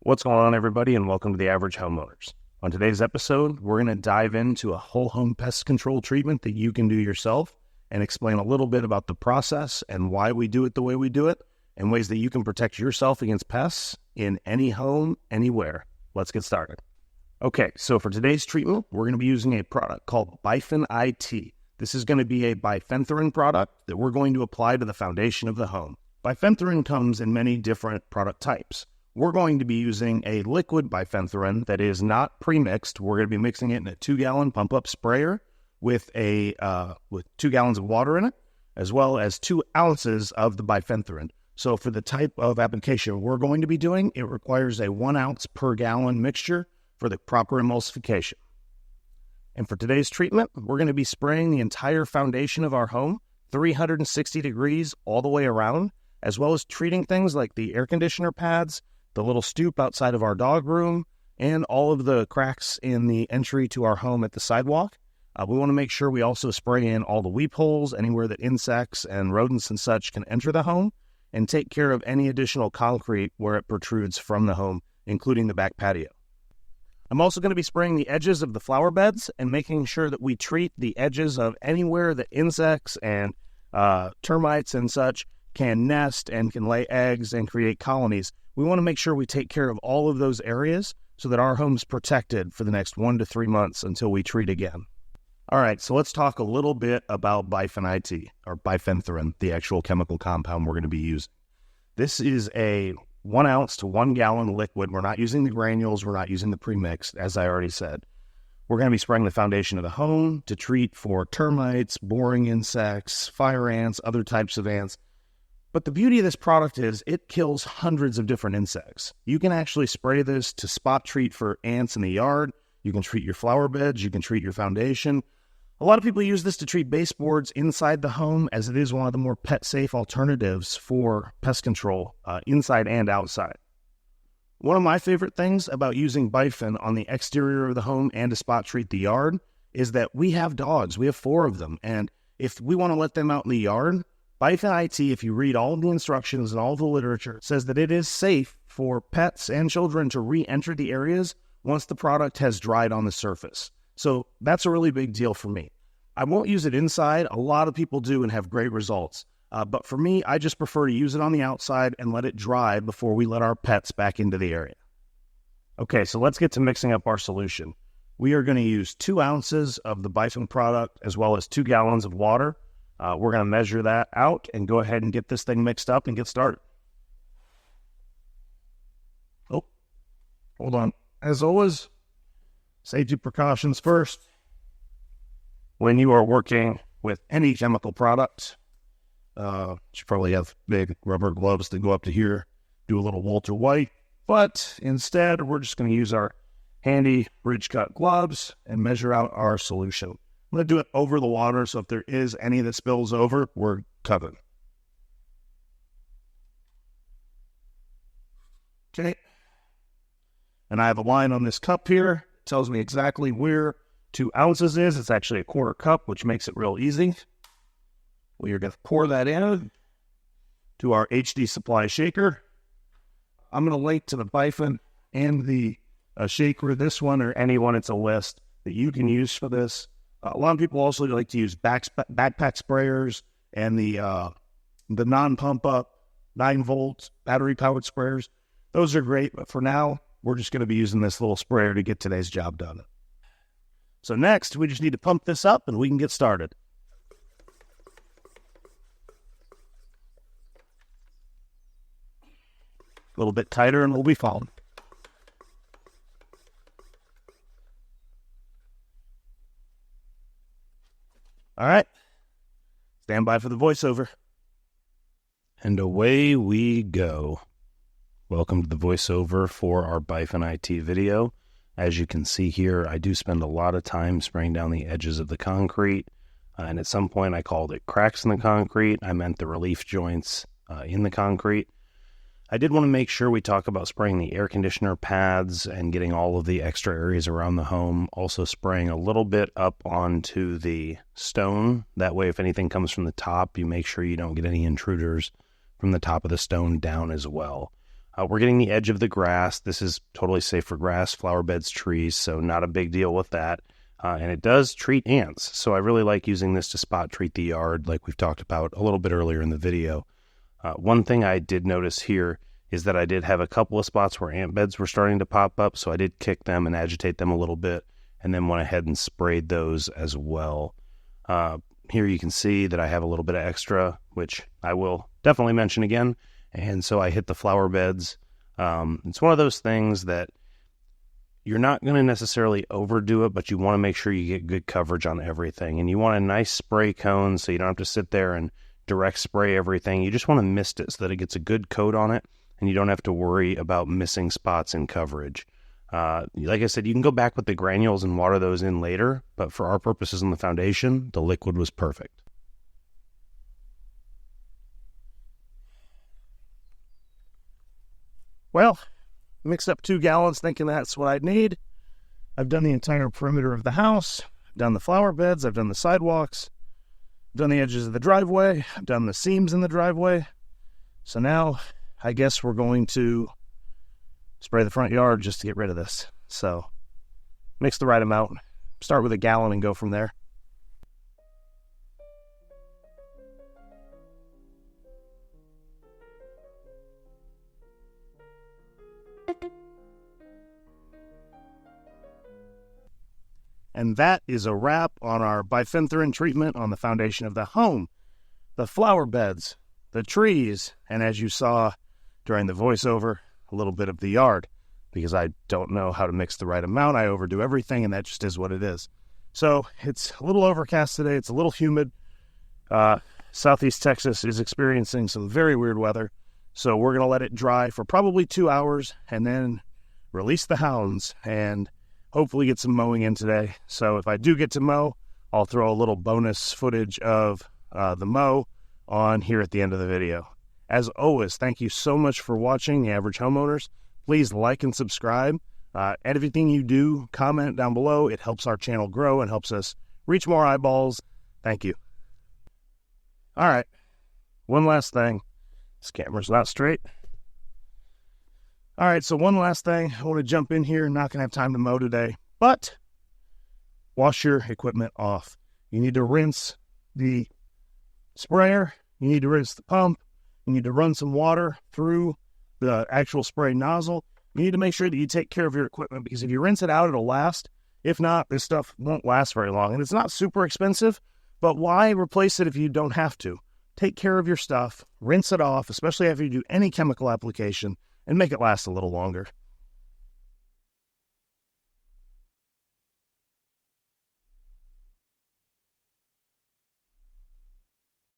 What's going on, everybody, and welcome to The Average Homeowners. On today's episode, we're going to dive into a whole home pest control treatment that you can do yourself and explain a little bit about the process and why we do it the way we do it and ways that you can protect yourself against pests in any home, anywhere. Let's get started. Okay, so for today's treatment, we're going to be using a product called Bifen IT. This is going to be a bifenthrin product that we're going to apply to the foundation of the home. Bifenthrin comes in many different product types. We're going to be using a liquid bifenthrin that is not pre-mixed. We're going to be mixing it in a 2-gallon pump-up sprayer with 2 gallons of water in it, as well as 2 ounces of the bifenthrin. So for the type of application we're going to be doing, it requires a 1 ounce per gallon mixture for the proper emulsification. And for today's treatment, we're going to be spraying the entire foundation of our home, 360 degrees all the way around, as well as treating things like the air conditioner pads, the little stoop outside of our dog room, and all of the cracks in the entry to our home at the sidewalk. We want to make sure we also spray in all the weep holes, anywhere that insects and rodents and such can enter the home, and take care of any additional concrete where it protrudes from the home, including the back patio. I'm also going to be spraying the edges of the flower beds and making sure that we treat the edges of anywhere that insects and termites and such can nest and can lay eggs and create colonies. We want to make sure we take care of all of those areas so that our home's protected for the next 1 to 3 months until we treat again. All right, so let's talk a little bit about Bifen IT, or bifenthrin, the actual chemical compound we're going to be using. This is a 1 ounce to 1 gallon liquid. We're not using the granules. We're not using the premixed, as I already said. We're going to be spraying the foundation of the home to treat for termites, boring insects, fire ants, other types of ants. But the beauty of this product is it kills hundreds of different insects. You can actually spray this to spot treat for ants in the yard. You can treat your flower beds. You can treat your foundation. A lot of people use this to treat baseboards inside the home, as it is one of the more pet-safe alternatives for pest control, inside and outside. One of my favorite things about using Bifen on the exterior of the home and to spot treat the yard is that we have dogs. We have 4 of them. And if we want to let them out in the yard, Bifen IT, if you read all of the instructions and all the literature, says that it is safe for pets and children to re-enter the areas once the product has dried on the surface. So that's a really big deal for me. I won't use it inside. A lot of people do and have great results. But for me, I just prefer to use it on the outside and let it dry before we let our pets back into the area. Okay, so let's get to mixing up our solution. We are going to use 2 ounces of the Bifen product as well as 2 gallons of water. We're going to measure that out and go ahead and get this thing mixed up and get started. Oh, hold on. As always, safety precautions first. When you are working with any chemical product, you should probably have big rubber gloves that go up to here, do a little Walter White, but instead we're just going to use our handy bridge cut gloves and measure out our solution. I'm going to do it over the water, so if there is any that spills over, we're covered. Okay. And I have a line on this cup here. It tells me exactly where 2 ounces is. It's actually a 1/4 cup, which makes it real easy. We are going to pour that in to our HD Supply shaker. I'm going to link to the Bifen and the shaker, this one or any one. It's a list that you can use for this. A lot of people also like to use backpack sprayers and the non-pump up 9-volt battery-powered sprayers. Those are great, but for now, we're just going to be using this little sprayer to get today's job done. So next, we just need to pump this up and we can get started. A little bit tighter and we'll be fine. All right, stand by for the voiceover. And away we go. Welcome to the voiceover for our Bifen IT video. As you can see here, I do spend a lot of time spraying down the edges of the concrete. And at some point I called it cracks in the concrete. I meant the relief joints in the concrete. I did want to make sure we talk about spraying the air conditioner pads and getting all of the extra areas around the home. Also spraying a little bit up onto the stone. That way, if anything comes from the top, you make sure you don't get any intruders from the top of the stone down as well. We're getting the edge of the grass. This is totally safe for grass, flower beds, trees, so not a big deal with that. And it does treat ants, so I really like using this to spot treat the yard like we've talked about a little bit earlier in the video. One thing I did notice here is that I did have a couple of spots where ant beds were starting to pop up, so I did kick them and agitate them a little bit, and then went ahead and sprayed those as well. Here you can see that I have a little bit of extra, which I will definitely mention again. And so I hit the flower beds. It's one of those things that you're not going to necessarily overdo it, but you want to make sure you get good coverage on everything. And you want a nice spray cone so you don't have to sit there and direct spray everything. You just want to mist it so that it gets a good coat on it, and you don't have to worry about missing spots in coverage. Like I said, you can go back with the granules and water those in later, but for our purposes on the foundation, the liquid was perfect. Well, mixed up 2 gallons thinking that's what I'd need. I've done the entire perimeter of the house. I've done the flower beds. I've done the sidewalks. I've done the edges of the driveway. I've done the seams in the driveway. So now I guess we're going to spray the front yard just to get rid of this. So mix the right amount. Start with a gallon and go from there. And that is a wrap on our bifen treatment on the foundation of the home, the flower beds, the trees, and as you saw during the voiceover, a little bit of the yard. Because I don't know how to mix the right amount, I overdo everything, and that just is what it is. So it's a little overcast today. It's a little humid. Southeast Texas is experiencing some very weird weather. So we're going to let it dry for probably 2 hours and then release the hounds and hopefully get some mowing in today. So if I do get to mow, I'll throw a little bonus footage of the mow on here at the end of the video. As always, thank you so much for watching The Average Homeowners. Please like and subscribe. Everything you do, comment down below. It helps our channel grow and helps us reach more eyeballs. Thank you. All right. One last thing. This camera's not straight. All right, so one last thing. I want to jump in here. Not going to have time to mow today, but wash your equipment off. You need to rinse the sprayer. You need to rinse the pump. You need to run some water through the actual spray nozzle. You need to make sure that you take care of your equipment, because if you rinse it out, it'll last. If not, this stuff won't last very long. And it's not super expensive, but why replace it if you don't have to? Take care of your stuff, rinse it off, especially after you do any chemical application, and make it last a little longer.